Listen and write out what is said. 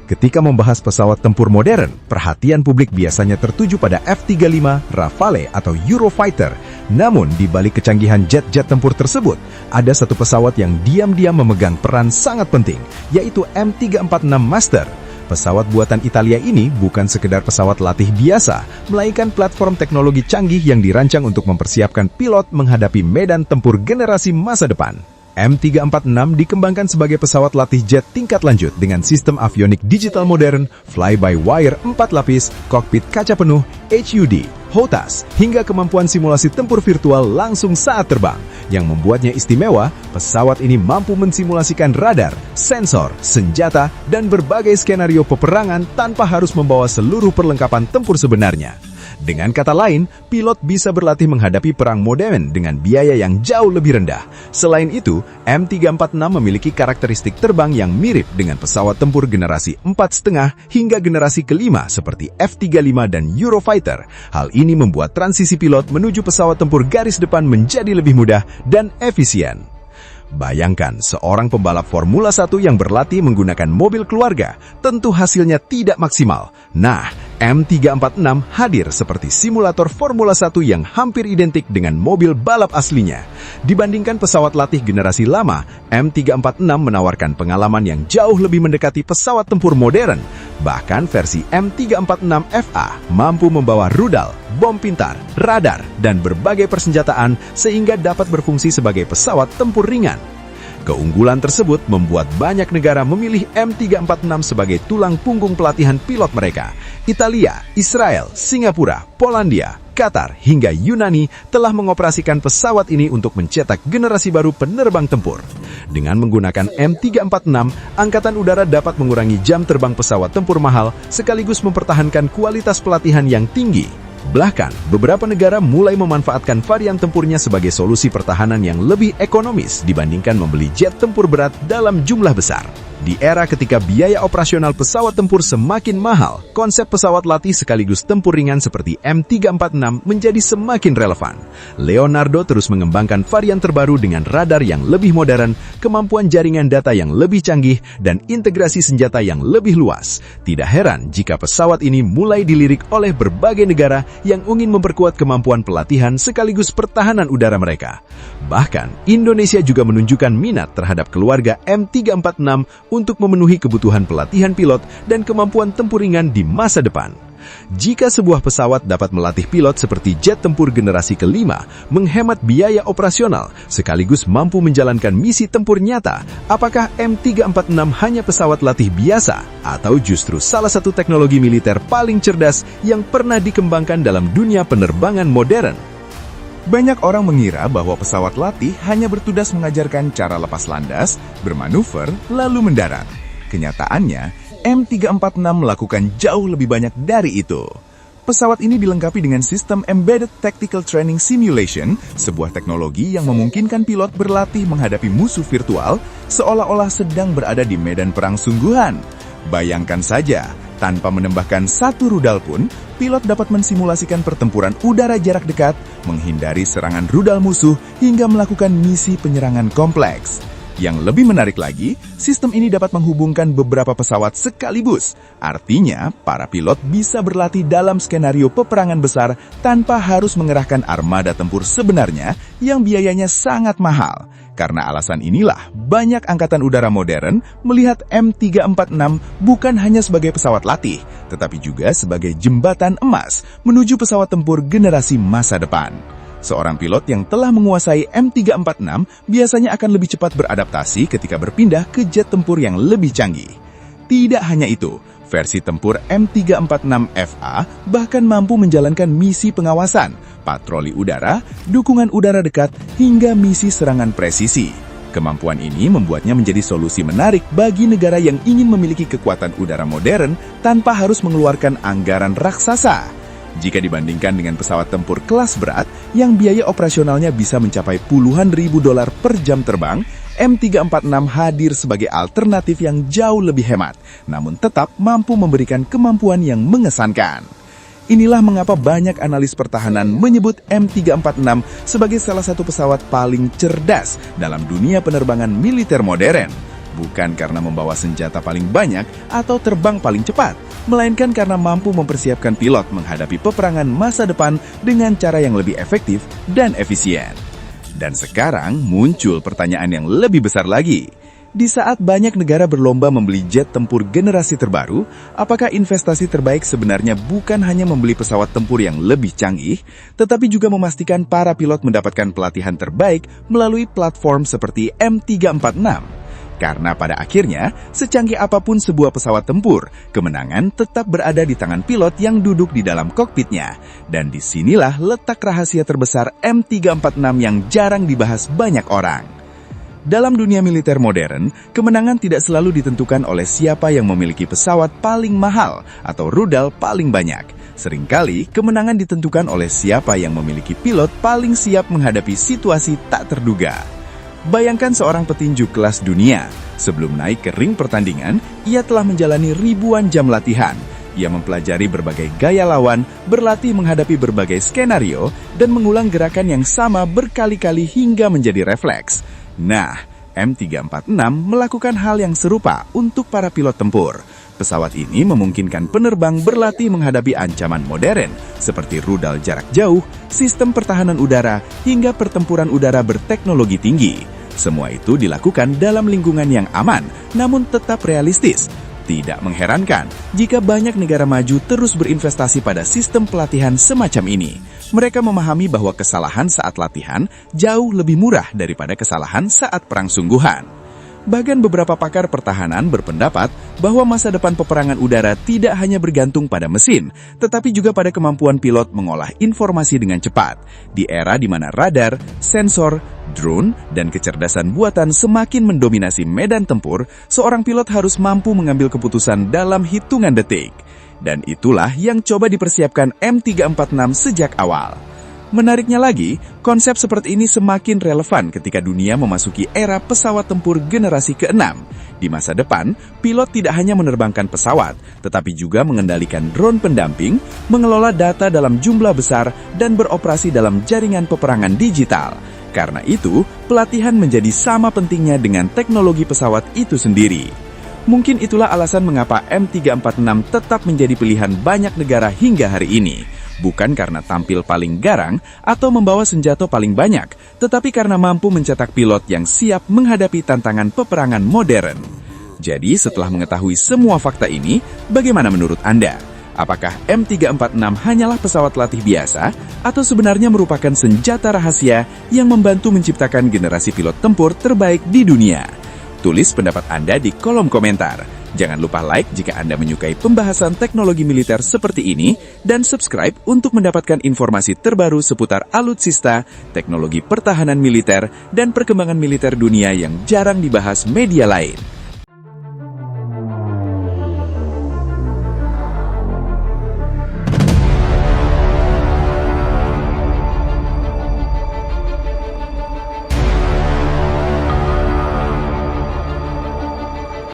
Ketika membahas pesawat tempur modern, perhatian publik biasanya tertuju pada F-35, Rafale, atau Eurofighter. Namun, di balik kecanggihan jet-jet tempur tersebut, ada satu pesawat yang diam-diam memegang peran sangat penting, yaitu M346 Master. Pesawat buatan Italia ini bukan sekedar pesawat latih biasa, melainkan platform teknologi canggih yang dirancang untuk mempersiapkan pilot menghadapi medan tempur generasi masa depan. M346 dikembangkan sebagai pesawat latih jet tingkat lanjut dengan sistem avionik digital modern, fly-by-wire 4 lapis, kokpit kaca penuh, HUD, HOTAS, hingga kemampuan simulasi tempur virtual langsung saat terbang. Yang membuatnya istimewa, pesawat ini mampu mensimulasikan radar, sensor, senjata, dan berbagai skenario peperangan tanpa harus membawa seluruh perlengkapan tempur sebenarnya. Dengan kata lain, pilot bisa berlatih menghadapi perang modern dengan biaya yang jauh lebih rendah. Selain itu, M346 memiliki karakteristik terbang yang mirip dengan pesawat tempur generasi 4,5 hingga generasi kelima seperti F-35 dan Eurofighter. Hal ini membuat transisi pilot menuju pesawat tempur garis depan menjadi lebih mudah dan efisien. Bayangkan seorang pembalap Formula 1 yang berlatih menggunakan mobil keluarga, tentu hasilnya tidak maksimal. Nah, M346 hadir seperti simulator Formula 1 yang hampir identik dengan mobil balap aslinya. Dibandingkan pesawat latih generasi lama, M346 menawarkan pengalaman yang jauh lebih mendekati pesawat tempur modern. Bahkan versi M346FA mampu membawa rudal, bom pintar, radar, dan berbagai persenjataan sehingga dapat berfungsi sebagai pesawat tempur ringan. Keunggulan tersebut membuat banyak negara memilih M346 sebagai tulang punggung pelatihan pilot mereka. Italia, Israel, Singapura, Polandia, Qatar, hingga Yunani telah mengoperasikan pesawat ini untuk mencetak generasi baru penerbang tempur. Dengan menggunakan M346, Angkatan Udara dapat mengurangi jam terbang pesawat tempur mahal sekaligus mempertahankan kualitas pelatihan yang tinggi. Bahkan, beberapa negara mulai memanfaatkan varian tempurnya sebagai solusi pertahanan yang lebih ekonomis dibandingkan membeli jet tempur berat dalam jumlah besar. Di era ketika biaya operasional pesawat tempur semakin mahal, konsep pesawat latih sekaligus tempur ringan seperti M346 menjadi semakin relevan. Leonardo terus mengembangkan varian terbaru dengan radar yang lebih modern, kemampuan jaringan data yang lebih canggih, dan integrasi senjata yang lebih luas. Tidak heran jika pesawat ini mulai dilirik oleh berbagai negara yang ingin memperkuat kemampuan pelatihan sekaligus pertahanan udara mereka. Bahkan, Indonesia juga menunjukkan minat terhadap keluarga M346 untuk memenuhi kebutuhan pelatihan pilot dan kemampuan tempur ringan di masa depan. Jika sebuah pesawat dapat melatih pilot seperti jet tempur generasi kelima, menghemat biaya operasional, sekaligus mampu menjalankan misi tempur nyata, apakah M346 hanya pesawat latih biasa, atau justru salah satu teknologi militer paling cerdas yang pernah dikembangkan dalam dunia penerbangan modern? Banyak orang mengira bahwa pesawat latih hanya bertugas mengajarkan cara lepas landas, bermanuver, lalu mendarat. Kenyataannya, M346 melakukan jauh lebih banyak dari itu. Pesawat ini dilengkapi dengan sistem Embedded Tactical Training Simulation, sebuah teknologi yang memungkinkan pilot berlatih menghadapi musuh virtual seolah-olah sedang berada di medan perang sungguhan. Bayangkan saja, tanpa menembakkan satu rudal pun, pilot dapat mensimulasikan pertempuran udara jarak dekat, menghindari serangan rudal musuh, hingga melakukan misi penyerangan kompleks. Yang lebih menarik lagi, sistem ini dapat menghubungkan beberapa pesawat sekaligus. Artinya, para pilot bisa berlatih dalam skenario peperangan besar tanpa harus mengerahkan armada tempur sebenarnya yang biayanya sangat mahal. Karena alasan inilah, banyak angkatan udara modern melihat M346 bukan hanya sebagai pesawat latih, tetapi juga sebagai jembatan emas menuju pesawat tempur generasi masa depan. Seorang pilot yang telah menguasai M346 biasanya akan lebih cepat beradaptasi ketika berpindah ke jet tempur yang lebih canggih. Tidak hanya itu, versi tempur M346FA bahkan mampu menjalankan misi pengawasan, patroli udara, dukungan udara dekat, hingga misi serangan presisi. Kemampuan ini membuatnya menjadi solusi menarik bagi negara yang ingin memiliki kekuatan udara modern tanpa harus mengeluarkan anggaran raksasa. Jika dibandingkan dengan pesawat tempur kelas berat yang biaya operasionalnya bisa mencapai puluhan ribu dolar per jam terbang, M346 hadir sebagai alternatif yang jauh lebih hemat, namun tetap mampu memberikan kemampuan yang mengesankan. Inilah mengapa banyak analis pertahanan menyebut M346 sebagai salah satu pesawat paling cerdas dalam dunia penerbangan militer modern. Bukan karena membawa senjata paling banyak atau terbang paling cepat, melainkan karena mampu mempersiapkan pilot menghadapi peperangan masa depan dengan cara yang lebih efektif dan efisien. Dan sekarang muncul pertanyaan yang lebih besar lagi. Di saat banyak negara berlomba membeli jet tempur generasi terbaru, apakah investasi terbaik sebenarnya bukan hanya membeli pesawat tempur yang lebih canggih, tetapi juga memastikan para pilot mendapatkan pelatihan terbaik melalui platform seperti M346? Karena pada akhirnya, secanggih apapun sebuah pesawat tempur, kemenangan tetap berada di tangan pilot yang duduk di dalam kokpitnya. Dan disinilah letak rahasia terbesar M346 yang jarang dibahas banyak orang. Dalam dunia militer modern, kemenangan tidak selalu ditentukan oleh siapa yang memiliki pesawat paling mahal atau rudal paling banyak. Seringkali, kemenangan ditentukan oleh siapa yang memiliki pilot paling siap menghadapi situasi tak terduga. Bayangkan seorang petinju kelas dunia. Sebelum naik ke ring pertandingan, ia telah menjalani ribuan jam latihan. Ia mempelajari berbagai gaya lawan, berlatih menghadapi berbagai skenario, dan mengulang gerakan yang sama berkali-kali hingga menjadi refleks. Nah, M346 melakukan hal yang serupa untuk para pilot tempur. Pesawat ini memungkinkan penerbang berlatih menghadapi ancaman modern, seperti rudal jarak jauh, sistem pertahanan udara, hingga pertempuran udara berteknologi tinggi. Semua itu dilakukan dalam lingkungan yang aman, namun tetap realistis. Tidak mengherankan jika banyak negara maju terus berinvestasi pada sistem pelatihan semacam ini. Mereka memahami bahwa kesalahan saat latihan jauh lebih murah daripada kesalahan saat perang sungguhan. Bahkan beberapa pakar pertahanan berpendapat bahwa masa depan peperangan udara tidak hanya bergantung pada mesin, tetapi juga pada kemampuan pilot mengolah informasi dengan cepat. Di era di mana radar, sensor, drone, dan kecerdasan buatan semakin mendominasi medan tempur, seorang pilot harus mampu mengambil keputusan dalam hitungan detik. Dan itulah yang coba dipersiapkan M346 sejak awal. Menariknya lagi, konsep seperti ini semakin relevan ketika dunia memasuki era pesawat tempur generasi ke-6. Di masa depan, pilot tidak hanya menerbangkan pesawat, tetapi juga mengendalikan drone pendamping, mengelola data dalam jumlah besar, dan beroperasi dalam jaringan peperangan digital. Karena itu, pelatihan menjadi sama pentingnya dengan teknologi pesawat itu sendiri. Mungkin itulah alasan mengapa M346 tetap menjadi pilihan banyak negara hingga hari ini. Bukan karena tampil paling garang atau membawa senjata paling banyak, tetapi karena mampu mencetak pilot yang siap menghadapi tantangan peperangan modern. Jadi setelah mengetahui semua fakta ini, bagaimana menurut Anda? Apakah M346 hanyalah pesawat latih biasa, atau sebenarnya merupakan senjata rahasia yang membantu menciptakan generasi pilot tempur terbaik di dunia? Tulis pendapat Anda di kolom komentar. Jangan lupa like jika Anda menyukai pembahasan teknologi militer seperti ini, dan subscribe untuk mendapatkan informasi terbaru seputar alutsista, teknologi pertahanan militer, dan perkembangan militer dunia yang jarang dibahas media lain.